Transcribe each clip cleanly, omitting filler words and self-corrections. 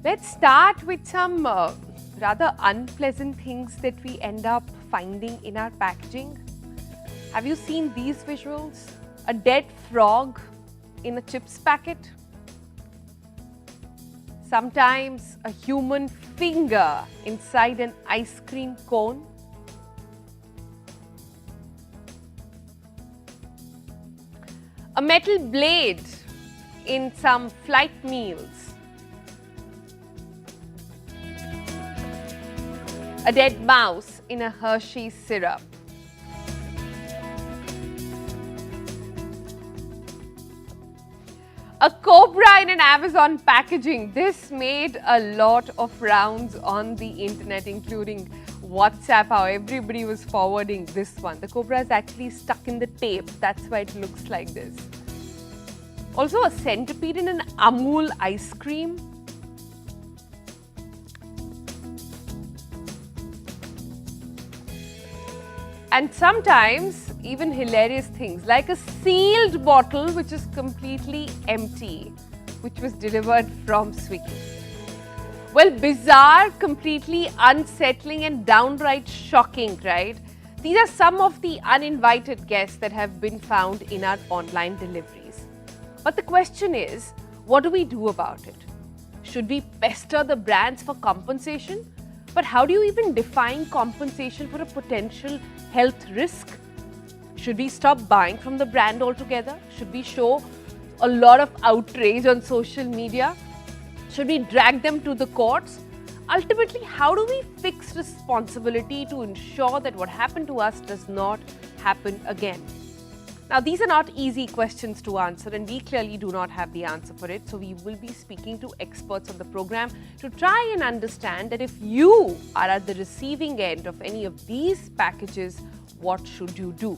Let's start with some rather unpleasant things that we end up finding in our packaging. Have you seen these visuals? A dead frog in a chips packet. Sometimes a human finger inside an ice cream cone. A metal blade in some flight meals. A dead mouse in a Hershey's syrup. A cobra in an Amazon packaging. This made a lot of rounds on the internet, including WhatsApp, how everybody was forwarding this one. The cobra is actually stuck in the tape. That's why it looks like this. Also, a centipede in an Amul ice cream. And sometimes even hilarious things like a sealed bottle which is completely empty, which was delivered from Swiggy. Well, bizarre, completely unsettling and downright shocking, right? These are some of the uninvited guests that have been found in our online deliveries. But the question is, what do we do about it? Should we pester the brands for compensation? But how do you even define compensation for a potential health risk? Should we stop buying from the brand altogether? Should we show a lot of outrage on social media? Should we drag them to the courts? Ultimately, how do we fix responsibility to ensure that what happened to us does not happen again? Now, these are not easy questions to answer, and we clearly do not have the answer for it. So we will be speaking to experts on the program to try and understand that if you are at the receiving end of any of these packages, what should you do?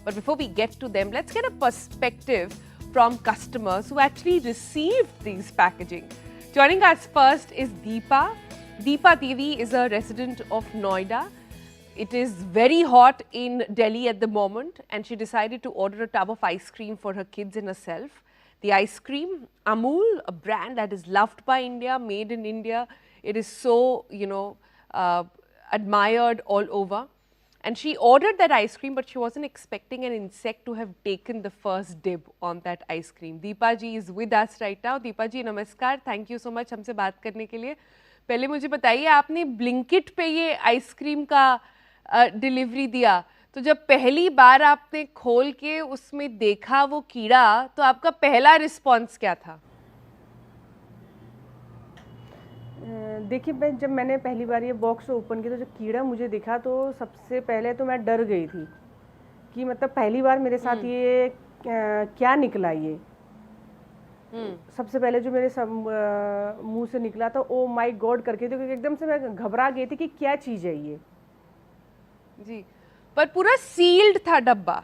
But before we get to them, let's get a perspective from customers who actually received these packaging. Joining us first is Deepa. Deepa Devi is a resident of Noida. It is very hot in Delhi at the moment, and she decided to order a tub of ice cream for her kids and herself. The ice cream, Amul, a brand that is loved by India, made in India. It is so, admired all over. And she ordered that ice cream, but she wasn't expecting an insect to have taken the first dib on that ice cream. Deepa ji is with us right now. Deepa ji, namaskar. Thank you so much हमसे बात करने के लिए. पहले मुझे बताइए, आपने Blinkit पे ये आइसक्रीम का डिलीवरी दिया, तो जब पहली बार आपने खोल के उसमें देखा वो कीड़ा, तो आपका पहला रिस्पॉन्स क्या था? देखिए, जब मैंने पहली बार ये बॉक्स ओपन किया तो जो कीड़ा मुझे दिखा तो सबसे पहले तो मैं डर गई थी कि मतलब पहली बार मेरे साथ ये क्या निकला ये। सबसे पहले जो मेरे मुंह से निकला था, ओ माय गॉड करके, तो एकदम से मैं घबरा गई थी कि क्या चीज़ है ये। जी, पर पूरा सील्ड था डब्बा,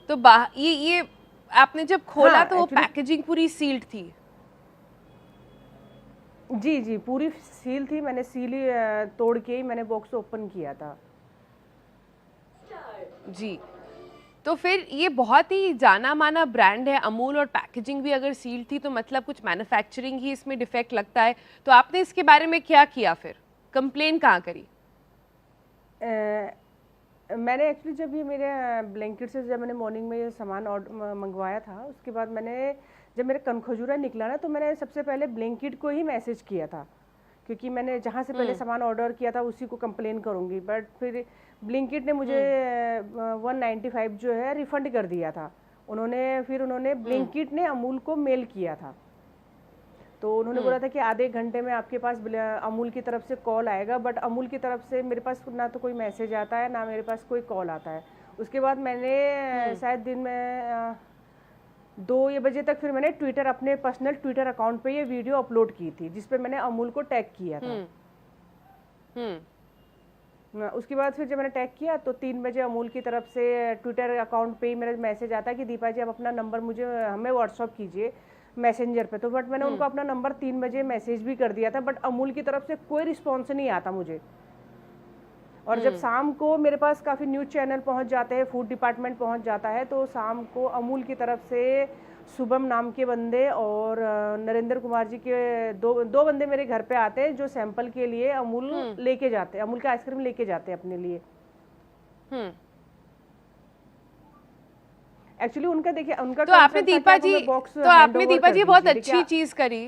तो ये आपने जब खोला, हाँ, तो वो पैकेजिंग पूरी सील्ड थी? जी जी, पूरी सील थी। मैंने सील ही तोड़ के ही मैंने बॉक्स ओपन किया था। जी, तो फिर ये बहुत ही जाना माना ब्रांड है अमूल, और पैकेजिंग भी अगर सील थी तो मतलब कुछ मैन्युफैक्चरिंग ही इसमें डिफेक्ट लगता है। तो आपने इसके बारे में क्या किया, फिर कंप्लेन कहाँ करी? मैंने एक्चुअली जब ये मेरे ब्लैंकेट से जब मैंने मॉर्निंग में ये सामान मंगवाया था, उसके बाद मैंने जब मेरे कनखजूरा निकला ना, तो मैंने सबसे पहले ब्लैंकेट को ही मैसेज किया था, क्योंकि मैंने जहाँ से पहले सामान ऑर्डर किया था उसी को कंप्लेन करूँगी। बट फिर ब्लैंकेट ने मुझे 195 जो है रिफ़ंड कर दिया था। उन्होंने ब्लैंकेट ने अमूल को मेल किया था, तो उन्होंने बोला था कि आधे घंटे में आपके पास अमूल की तरफ से कॉल आएगा। बट अमूल की तरफ से मेरे पास ना तो कोई मैसेज आता है, ना मेरे पास कोई कॉल आता है। उसके बाद मैंने शायद दिन में 2 बजे तक फिर मैंने अपने पर्सनल ट्विटर अकाउंट पे ये वीडियो अपलोड की थी, जिसपे मैंने अमूल को टैग किया था। उसके बाद फिर जब मैंने टैग किया तो 3 बजे अमूल की तरफ से ट्विटर अकाउंट पे ही मेरा मैसेज आता है कि दीपा जी आप अपना नंबर हमें व्हाट्सअप कीजिए मैसेंजर पे। तो बट मैंने उनको अपना नंबर 3 बजे मैसेज भी कर दिया था, बट अमूल की तरफ से कोई रिस्पॉन्स नहीं आता मुझे। और जब शाम को मेरे पास काफ़ी न्यूज़ चैनल पहुंच जाते हैं, फूड डिपार्टमेंट पहुंच जाता है, तो शाम को अमूल की तरफ से शुभम नाम के बंदे और नरेंद्र कुमार जी के दो बंदे मेरे घर पे आते हैं जो सैंपल के लिए अमूल लेके जाते हैं, अमूल का आइसक्रीम लेके जाते हैं अपने लिए। एक्चुअली उनका देखिए उनका तो आपने दीपा जी बहुत अच्छी चीज करी।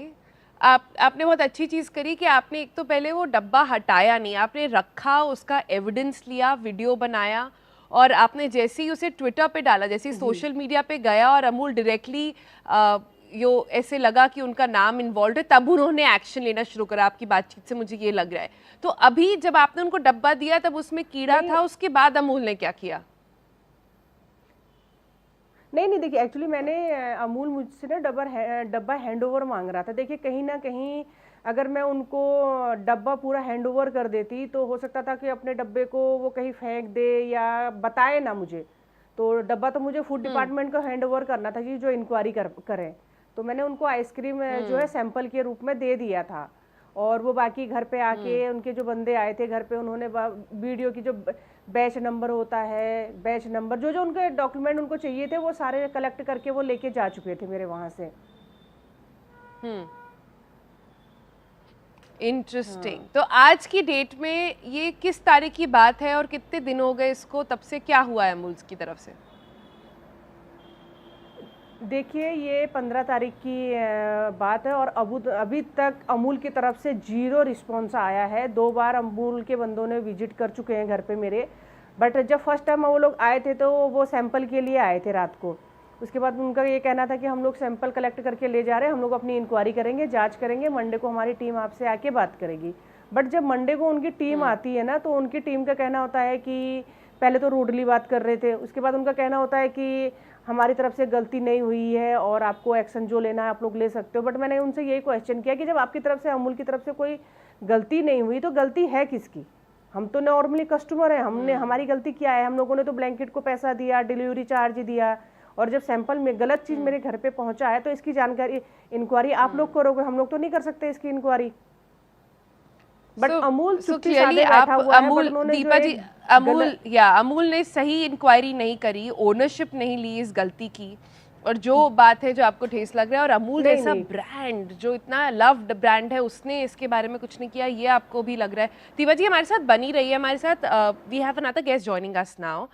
आपने बहुत अच्छी चीज करी कि आपने एक तो पहले वो डब्बा हटाया नहीं, आपने रखा, उसका एविडेंस लिया, वीडियो बनाया और आपने जैसे ही उसे ट्विटर पे डाला, जैसे ही सोशल मीडिया पे गया और अमूल डायरेक्टली यो ऐसे लगा कि उनका नाम इन्वॉल्व है, तब उन्होंने एक्शन लेना शुरू करा। आपकी बातचीत से मुझे ये लग रहा है। तो अभी जब आपने उनको डब्बा दिया तब उसमें कीड़ा था, उसके बाद अमूल ने क्या किया? नहीं देखिए एक्चुअली मैंने अमूल मुझसे ना डब्बा हैंड ओवर मांग रहा था। देखिए कहीं ना कहीं अगर मैं उनको डब्बा पूरा हैंड ओवर कर देती तो हो सकता था कि अपने डब्बे को वो कहीं फेंक दे या बताए ना मुझे। तो डब्बा तो मुझे फूड डिपार्टमेंट को हैंड ओवर करना था कि जो इंक्वायरी करें। तो मैंने उनको आइसक्रीम जो है सैंपल के रूप में दे दिया था और वो बाकी घर पे आके उनके जो बंदे आए थे घर पे उन्होंने वीडियो की जो बैच नंबर होता है, बैच नंबर जो जो उनके डॉक्यूमेंट उनको चाहिए थे वो सारे कलेक्ट करके वो लेके जा चुके थे मेरे वहां से। इंटरेस्टिंग। तो आज की डेट में ये किस तारीख की बात है और कितने दिन हो गए इसको, तब से क्या हुआ है अमूल की तरफ से? देखिए ये 15 तारीख की बात है और अभी तक अमूल की तरफ से 0 रिस्पॉन्स आया है। 2 बार अमूल के बंदों ने विजिट कर चुके हैं घर पे मेरे, बट जब फर्स्ट टाइम वो लोग आए थे तो वो सैंपल के लिए आए थे रात को। उसके बाद उनका ये कहना था कि हम लोग सैंपल कलेक्ट करके ले जा रहे हैं, हम लोग अपनी इंक्वायरी करेंगे, जांच करेंगे, मंडे को हमारी टीम आपसे आके बात करेगी। बट जब मंडे को उनकी टीम आती है ना तो उनकी टीम का कहना होता है कि पहले तो रूडली बात कर रहे थे, उसके बाद उनका कहना होता है कि हमारी तरफ से गलती नहीं हुई है और आपको एक्शन जो लेना है आप लोग ले सकते हो। बट मैंने उनसे यही क्वेश्चन किया कि जब आपकी तरफ से अमूल की तरफ से कोई गलती नहीं हुई तो गलती है किसकी? हम तो नॉर्मली कस्टमर हैं, हमने हमारी गलती क्या है? हम लोगों ने तो ब्लैंकेट को पैसा दिया, डिलीवरी चार्ज दिया और जब सैंपल में गलत चीज मेरे घर पे पहुंचा है तो इसकी जानकारी इंक्वायरी आप लोग करोगे, हम लोग तो नहीं कर सकते इसकी inquiry. But Amul clearly Deepa ji Amul ने सही इंक्वायरी नहीं करी, ओनरशिप नहीं ली इस गलती की, और जो बात है जो आपको ठेस लग रहा है और अमूल जैसा ब्रांड जो इतना लव्ड ब्रांड है उसने इसके बारे में कुछ नहीं किया, ये आपको भी लग रहा है। दीपा जी हमारे साथ बनी रही है, हमारे साथ we have another guest joining us now,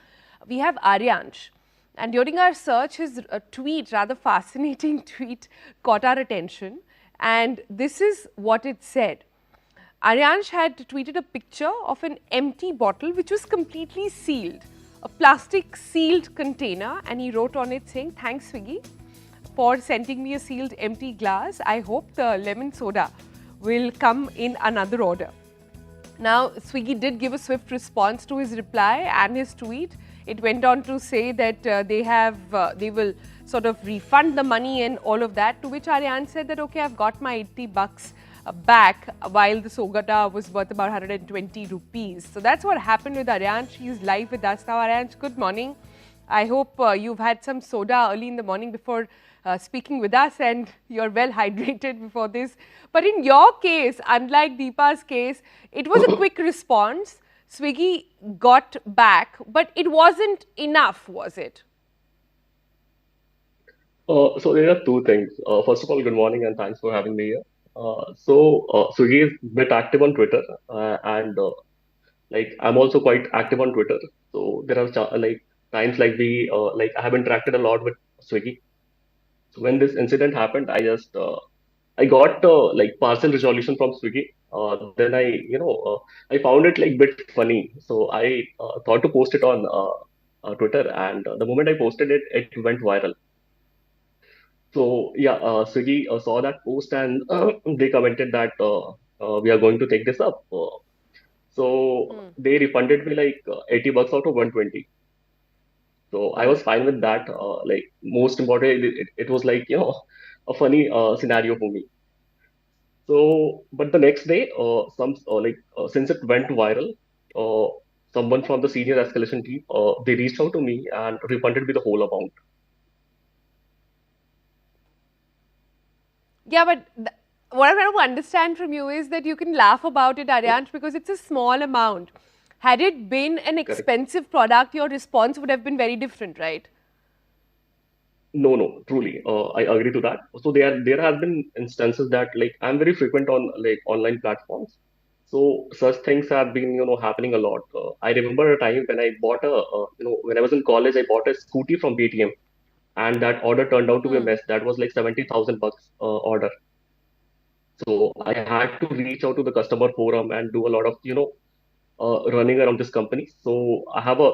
we have Aaryansh, and during our search his tweet, rather fascinating tweet, caught our attention, and this is what it said. Aryansh had tweeted a picture of an empty bottle which was completely sealed, a plastic sealed container, and he wrote on it saying, "Thanks Swiggy for sending me a sealed empty glass. I hope the lemon soda will come in another order." Now Swiggy did give a swift response to his reply and his tweet. It went on to say that they will sort of refund the money and all of that, to which Aryan said that okay, I've got my $80 back, while the Sogata was worth about 120 rupees. So that's what happened with Aryansh. He's live with us now. Aryansh, good morning. I hope you've had some soda early in the morning before speaking with us and you're well hydrated before this. But in your case, unlike Deepa's case, it was a quick response. Swiggy got back, but it wasn't enough, was it? So there are two things. First of all, good morning and thanks for having me here. Swiggy is a bit active on Twitter, and like I'm also quite active on Twitter. So there are like times like I have interacted a lot with Swiggy. So when this incident happened, I got like partial resolution from Swiggy. Then I found it like bit funny. So I thought to post it on Twitter, and the moment I posted it, it went viral. So yeah, Swiggy saw that post and they commented that we are going to take this up. So they refunded me like $80 out of 120. So I was fine with that. Like most importantly, it was like a funny scenario for me. So, but the next day, since it went viral, someone from the senior escalation team they reached out to me and refunded me the whole amount. Yeah, but what I'm trying to understand from you is that you can laugh about it, Aryansh, because it's a small amount. Had it been an expensive product, your response would have been very different, right? No, truly, I agree to that. So there has been instances that like I'm very frequent on like online platforms. So such things have been happening a lot. I remember a time when I bought when I was in college, I bought a scooty from BTM, and that order turned out to be a Hmm. mess. That was like 70,000 bucks order. So I had to reach out to the customer forum and do a lot of running around this company. So I have a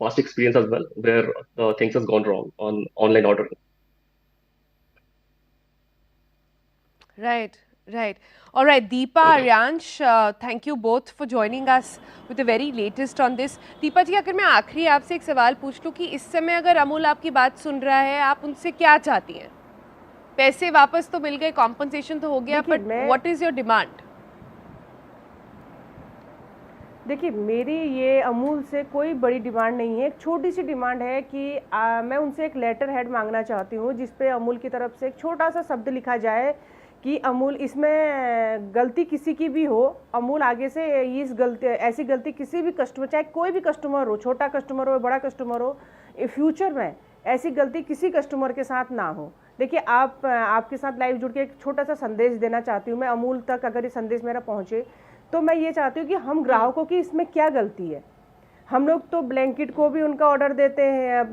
past experience as well where things has gone wrong on online ordering. Right, right. All right, Deepa, Aryansh, thank you both for joining us with the very latest on this. Deepa ji, अगर मैं आखिरी आपसे एक सवाल पूछ लूँ कि इस समय अगर अमूल आपकी बात सुन रहा है, आप उनसे क्या चाहती हैं? पैसे वापस तो मिल गए, कॉम्पनसेशन तो हो गया, देखिए, बट मैं व्हाट इज़ योर डिमांड? देखिए, मेरी ये अमूल से कोई बड़ी डिमांड नहीं है। एक छोटी सी डिमांड है कि मैं उनसे एक लेटर हेड मांगना चाहती हूँ जिस पे अमूल की तरफ से एक छोटा सा शब्द लिखा जाए कि अमूल इसमें गलती किसी की भी हो, अमूल आगे से ऐसी गलती किसी भी कस्टमर, चाहे कोई भी कस्टमर हो, छोटा कस्टमर हो बड़ा कस्टमर हो, फ्यूचर में ऐसी गलती किसी कस्टमर के साथ ना हो। देखिए, आपके साथ लाइव जुड़ के एक छोटा सा संदेश देना चाहती हूँ मैं अमूल तक, अगर ये संदेश मेरा पहुँचे तो मैं ये चाहती हूँ कि हम ग्राहकों की इसमें क्या गलती है। हम लोग तो ब्लैंकेट को भी उनका ऑर्डर देते हैं,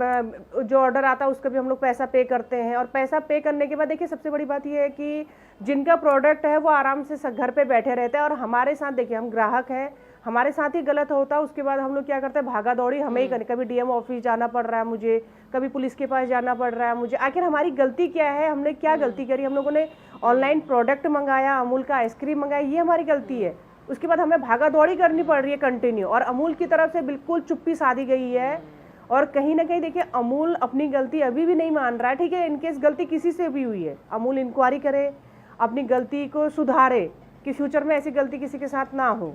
जो ऑर्डर आता है उसका भी हम लोग पैसा पे करते हैं, और पैसा पे करने के बाद देखिए सबसे बड़ी बात यह है कि जिनका प्रोडक्ट है वो आराम से घर पे बैठे रहते हैं, और हमारे साथ देखिए हम ग्राहक हैं, हमारे साथ ही गलत होता है, उसके बाद हम लोग क्या करते हैं, भागा दौड़ी हमें ही करनी, कभी डीएम ऑफिस जाना पड़ रहा है मुझे, कभी पुलिस के पास जाना पड़ रहा है मुझे। आखिर हमारी गलती क्या है, हमने क्या गलती करी? हम लोगों ने ऑनलाइन प्रोडक्ट मंगाया, अमूल का आइसक्रीम मंगाया, ये हमारी गलती है। उसके बाद हमें भागा दौड़ी करनी पड़ रही है कंटिन्यू, और अमूल की तरफ से बिल्कुल चुप्पी साधी गई है। और कहीं ना कहीं देखिए अमूल अपनी गलती अभी भी नहीं मान रहा है। ठीक है, इनकेस गलती किसी से भी हुई है, अमूल इंक्वायरी करे, अपनी गलती को सुधारे कि फ्यूचर में ऐसी गलती किसी के साथ ना हो।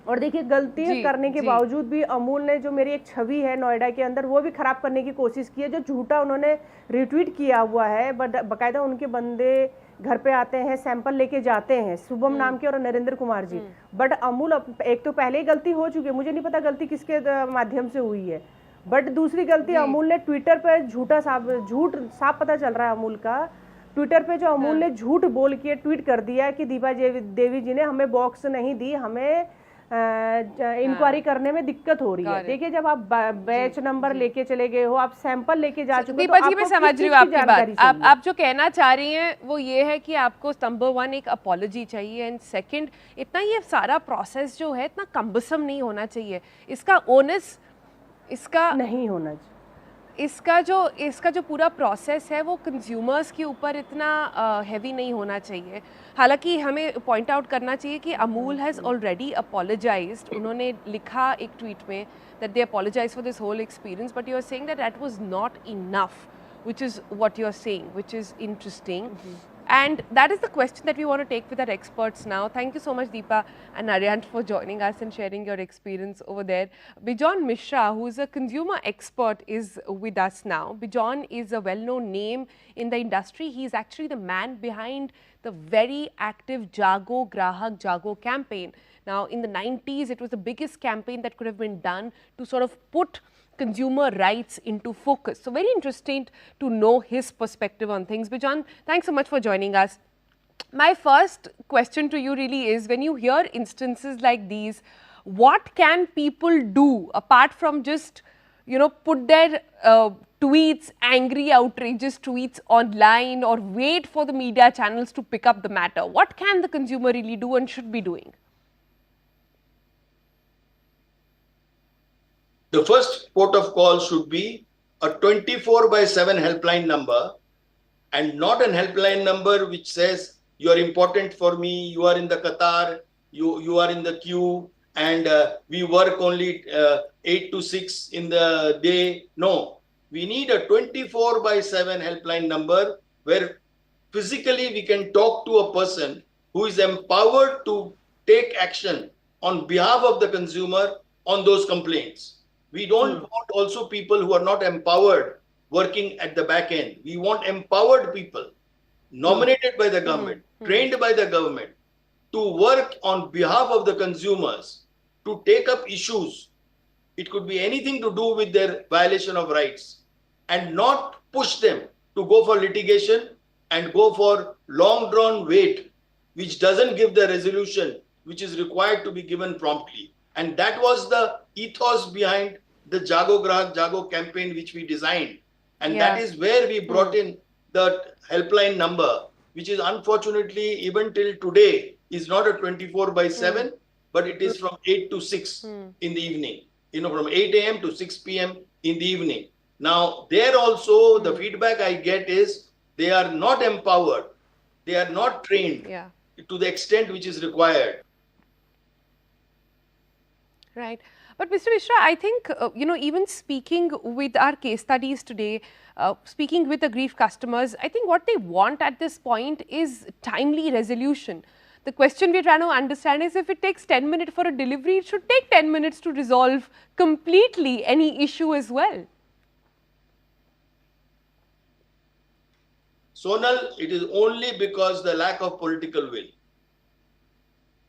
और देखिए गलती करने के बावजूद भी अमूल ने जो मेरी एक छवि है नोएडा के अंदर वो भी खराब करने की कोशिश की है। जो झूठा उन्होंने रिट्वीट किया हुआ है, बट बाकायदा उनके बंदे घर पे आते हैं, सैंपल लेके जाते हैं, शुभम नाम के और नरेंद्र कुमार जी। बट अमूल एक तो पहले ही गलती हो चुकी है, मुझे नहीं पता गलती किसके माध्यम से हुई है, बट दूसरी गलती अमूल ने ट्विटर पर झूठ साफ पता चल रहा है अमूल का। ट्विटर पे जो अमूल ने झूठ बोल के ट्वीट कर दिया कि दीपा देवी जी ने हमें बॉक्स नहीं दी, हमें इंक्वायरी करने में दिक्कत हो रही है। देखिए, जब आप बैच नंबर लेके चले गए हो, आप सैंपल लेके जा चुके हो, दीपा जी मैं समझ रही हूँ आपकी बात। आप जो कहना चाह रही हैं वो ये है कि आपको नंबर 1 एक अपॉलॉजी चाहिए, एंड सेकंड इतना ये सारा प्रोसेस जो है इतना कम्बसम नहीं होना चाहिए, इसका ओनस इसका नहीं होना चाहिए, इसका जो पूरा प्रोसेस है वो कंज्यूमर्स के ऊपर इतना हैवी नहीं होना चाहिए। हालांकि हमें पॉइंट आउट करना चाहिए कि अमूल हैज़ ऑलरेडी अपोलोजाइज्ड, उन्होंने लिखा एक ट्वीट में that they apologize for this whole experience, but you are saying that that was not enough, which is what you're saying, which is interesting. And that is the question that we want to take with our experts now. Thank you so much, Deepa and Aryansh, for joining us and sharing your experience over there. Bijon Mishra, who is a consumer expert, is with us now. Bijon is a well-known name in the industry. He is actually the man behind the very active Jago Grahak Jago campaign. Now, in the 90s, it was the biggest campaign that could have been done to sort of put consumer rights into focus. So very interesting to know his perspective on things. Bijon, thanks so much for joining us. My first question to you really is, when you hear instances like these, what can people do apart from just, put their tweets, angry, outrageous tweets online, or wait for the media channels to pick up the matter? What can the consumer really do and should be doing? The first port of call should be a 24/7 helpline number, and not a helpline number which says you are important for me, you are in the Qatar, you are in the queue, and we work only 8 to 6 in the day. No, we need a 24/7 helpline number where physically we can talk to a person who is empowered to take action on behalf of the consumer on those complaints. We don't want also people who are not empowered working at the back end. We want empowered people nominated by the government, trained by the government to work on behalf of the consumers, to take up issues. It could be anything to do with their violation of rights. and not push them to go for litigation and go for long drawn wait, which doesn't give the resolution which is required to be given promptly. And that was the ethos behind the Jago Grahak Jago campaign which we designed. And that is where we brought in the helpline number, which is unfortunately even till today is not a 24/7, but it is from 8 to 6 in the evening, from 8 a.m. to 6 p.m. in the evening. Now, there also the feedback I get is they are not empowered, they are not trained to the extent which is required. Right. But Mr. Mishra, I think, even speaking with our case studies today, speaking with aggrieved customers, I think what they want at this point is timely resolution. The question we're trying to understand is if it takes 10 minutes for a delivery, it should take 10 minutes to resolve completely any issue as well. Sonal, it is only because the lack of political will.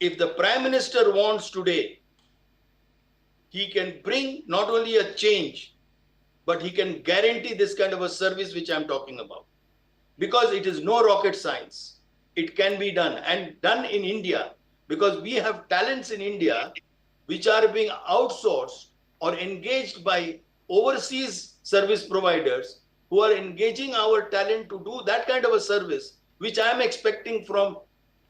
If the Prime Minister wants today, he can bring not only a change, but he can guarantee this kind of a service which I'm talking about. Because it is no rocket science. It can be done, and done in India, because we have talents in India which are being outsourced or engaged by overseas service providers who are engaging our talent to do that kind of a service, which I am expecting from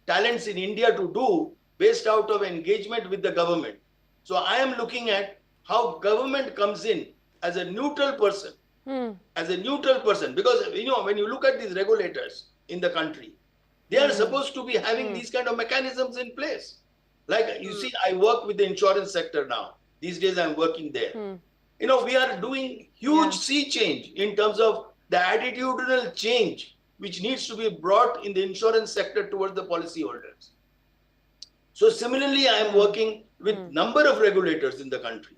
talents in India to do based out of engagement with the government. So I am looking at how government comes in as a neutral person, because when you look at these regulators in the country, they are supposed to be having these kind of mechanisms in place. Like you see, I work with the insurance sector now. These days I'm working there. We are doing huge sea change in terms of the attitudinal change which needs to be brought in the insurance sector towards the policyholders. So similarly, I am working with number of regulators in the country.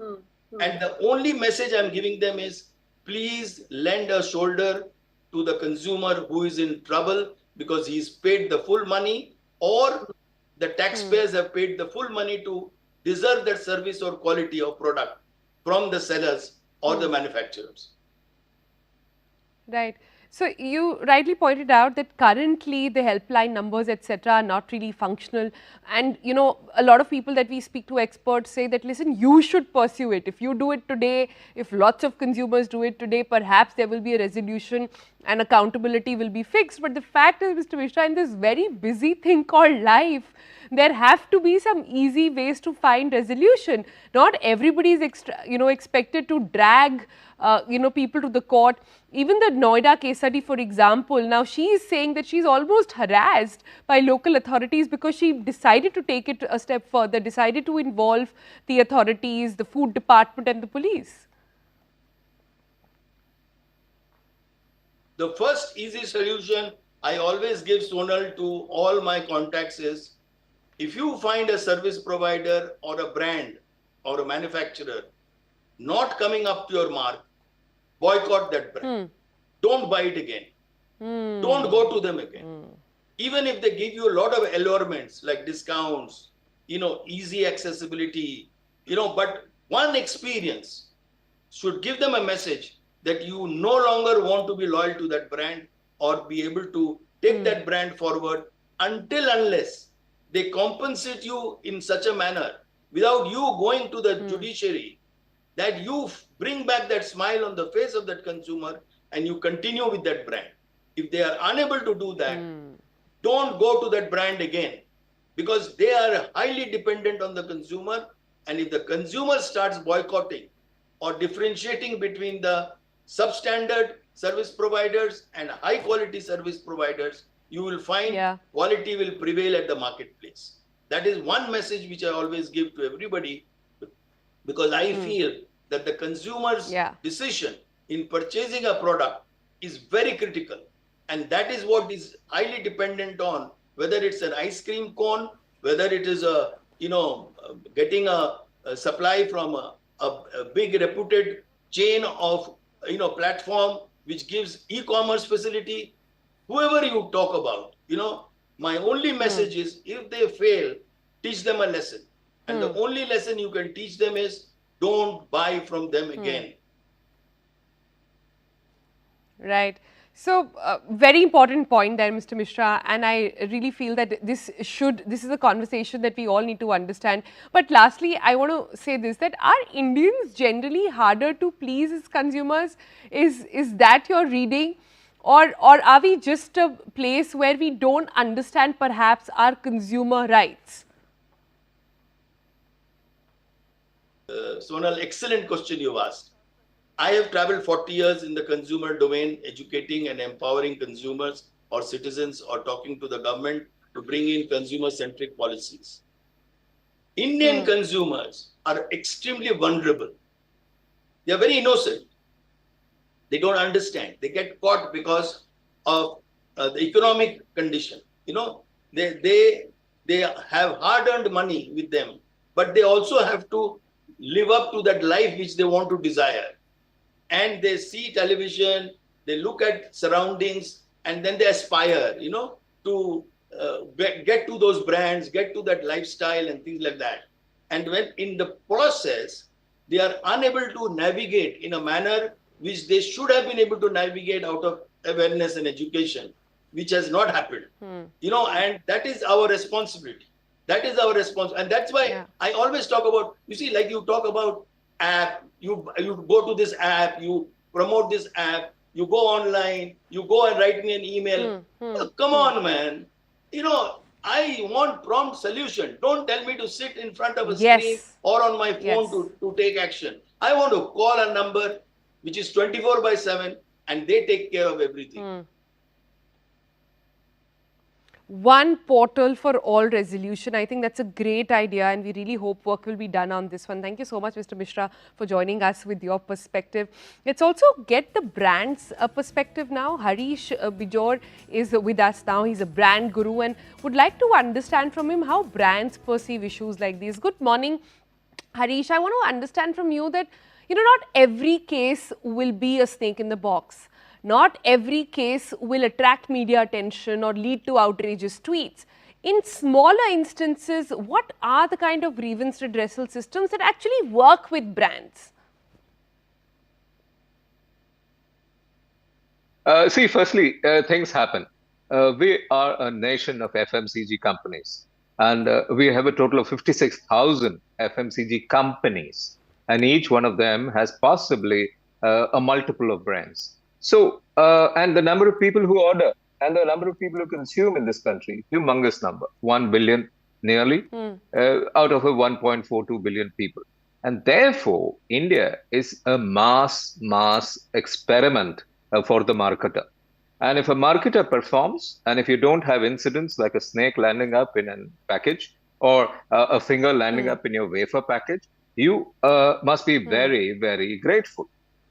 And the only message I'm giving them is, please lend a shoulder to the consumer who is in trouble because he's paid the full money, or the taxpayers have paid the full money to deserve that service or quality of product from the sellers or the manufacturers. Right. So you rightly pointed out that currently the helpline numbers, etc., are not really functional. And a lot of people that we speak to, experts, say that, listen, you should pursue it. If you do it today, if lots of consumers do it today, perhaps there will be a resolution and accountability will be fixed. But the fact is, Mr. Mishra, in this very busy thing called life, there have to be some easy ways to find resolution. Not everybody is expected to drag people to the court. Even the Noida case study, for example, now she is saying that she's almost harassed by local authorities because she decided to take it a step further, decided to involve the authorities, the food department and the police. The first easy solution I always give, Sonal, to all my contacts is, if you find a service provider or a brand or a manufacturer not coming up to your mark, boycott that brand. Don't buy it again. Don't go to them again. Even if they give you a lot of allurements like discounts, easy accessibility, but one experience should give them a message that you no longer want to be loyal to that brand or be able to take that brand forward unless they compensate you in such a manner without you going to the judiciary, that you bring back that smile on the face of that consumer and you continue with that brand. If they are unable to do that, don't go to that brand again, because they are highly dependent on the consumer. And if the consumer starts boycotting or differentiating between the substandard service providers and high quality service providers, you will find quality will prevail at the marketplace. That is one message which I always give to everybody, because I feel that the consumer's decision in purchasing a product is very critical. And that is what is highly dependent on whether it's an ice cream cone, whether it is getting a supply from a big reputed chain of platform which gives e-commerce facility. Whoever you talk about, my only message is, if they fail, teach them a lesson. And the only lesson you can teach them is, don't buy from them again. Right. So, very important point there, Mr. Mishra, and I really feel that this is a conversation that we all need to understand. But lastly, I want to say this, that are Indians generally harder to please as consumers? Is that your reading? Or are we just a place where we don't understand perhaps our consumer rights? Sonal, excellent question you've asked. I have traveled 40 years in the consumer domain, educating and empowering consumers or citizens or talking to the government to bring in consumer-centric policies. Indian consumers are extremely vulnerable. They are very innocent. They don't understand. They get caught because of the economic condition. You know, they have hard-earned money with them, but they also have to live up to that life which they want to desire. And they see television, they look at surroundings, and then they aspire, you know, to get to those brands, get to that lifestyle and things like that. And when in the process, they are unable to navigate in a manner which they should have been able to navigate out of awareness and education, which has not happened. You know, and that is our responsibility. That is our response. And that's why I always talk about, you see, like you talk about app, you go to this app, you promote this app, you go online, you go and write me an email. Come on, man. You know, I want prompt solution. Don't tell me to sit in front of a screen or on my phone to take action. I want to call a number which is 24/7 and they take care of everything. One portal for all resolution. I think that's a great idea, and we really hope work will be done on this one. Thank you so much, Mr. Mishra, for joining us with your perspective. Let's also get the brand's perspective now. Harish Bijor is with us now. He's a brand guru and would like to understand from him how brands perceive issues like these. Good morning, Harish. I want to understand from you that, you know, not every case will be a snake in the box. Not every case will attract media attention or lead to outrageous tweets. In smaller instances, what are the kind of grievance redressal systems that actually work with brands? See, firstly, things happen. We are a nation of FMCG companies, and we have a total of 56,000 FMCG companies, and each one of them has possibly a multiple of brands. So, and the number of people who order and the number of people who consume in this country, humongous number, 1 billion nearly, out of a 1.42 billion people. And therefore, India is a mass experiment for the marketer. And if a marketer performs, and if you don't have incidents like a snake landing up in a package or a finger landing up in your wafer package, you must be very, very grateful.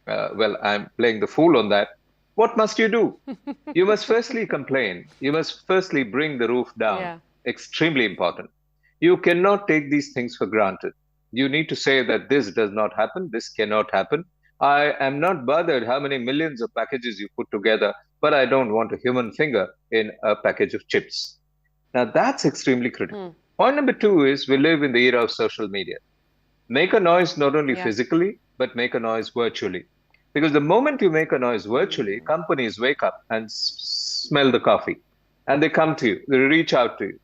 Well, I'm playing the fool on that. What must you do? You must firstly complain. You must firstly bring the roof down. Yeah. Extremely important. You cannot take these things for granted. You need to say that this does not happen, this cannot happen. I am not bothered how many millions of packages you put together, but I don't want a human finger in a package of chips. Now, that's extremely critical. Point number 2 is we live in the era of social media. Make a noise not only physically, but make a noise virtually. Because the moment you make a noise virtually, companies wake up and smell the coffee. And they come to you, they reach out to you.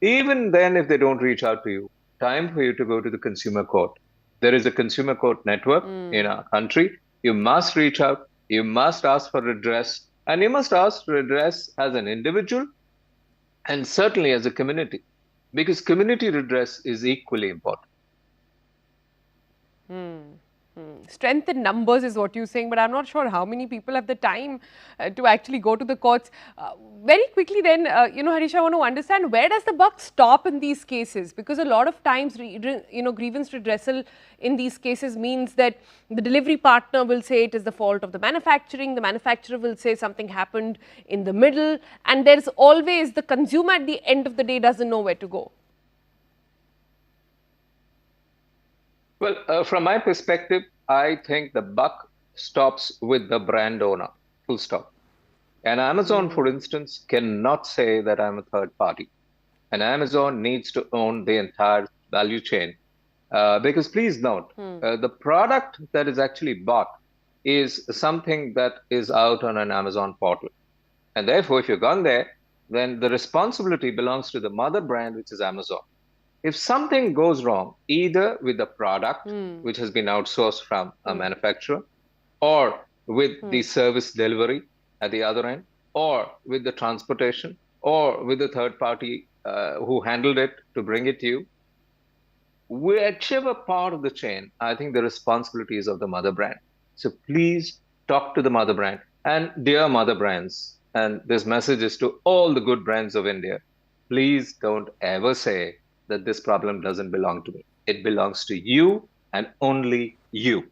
Even then, if they don't reach out to you, time for you to go to the consumer court. There is a consumer court network in our country. You must reach out, you must ask for redress, and you must ask for redress as an individual and certainly as a community. Because community redress is equally important. Strength in numbers is what you're saying, but I'm not sure how many people have the time to actually go to the courts. Very quickly then, Harish, I want to understand, where does the buck stop in these cases? Because a lot of times, grievance redressal in these cases means that the delivery partner will say it is the fault of the manufacturer will say something happened in the middle, and there's always the consumer at the end of the day doesn't know where to go. Well, from my perspective, I think the buck stops with the brand owner, full stop. And Amazon, for instance, cannot say that I'm a third party. And Amazon needs to own the entire value chain. Because please note, the product that is actually bought is something that is out on an Amazon portal. And therefore, if you've gone there, then the responsibility belongs to the mother brand, which is Amazon. If something goes wrong, either with the product, which has been outsourced from a manufacturer, or with the service delivery at the other end, or with the transportation, or with the third party who handled it to bring it to you, whichever part of the chain, I think the responsibility is of the mother brand. So please talk to the mother brand. And dear mother brands, and this message is to all the good brands of India, please don't ever say that this problem doesn't belong to me. It belongs to you and only you.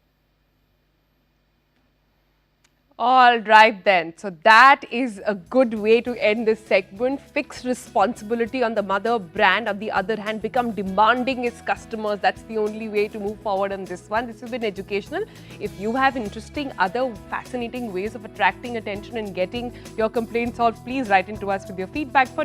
All right then. So that is a good way to end this segment. Fix responsibility on the mother brand. On the other hand, become demanding its customers. That's the only way to move forward on this one. This has been educational. If you have interesting, other fascinating ways of attracting attention and getting your complaints solved, please write into us with your feedback. For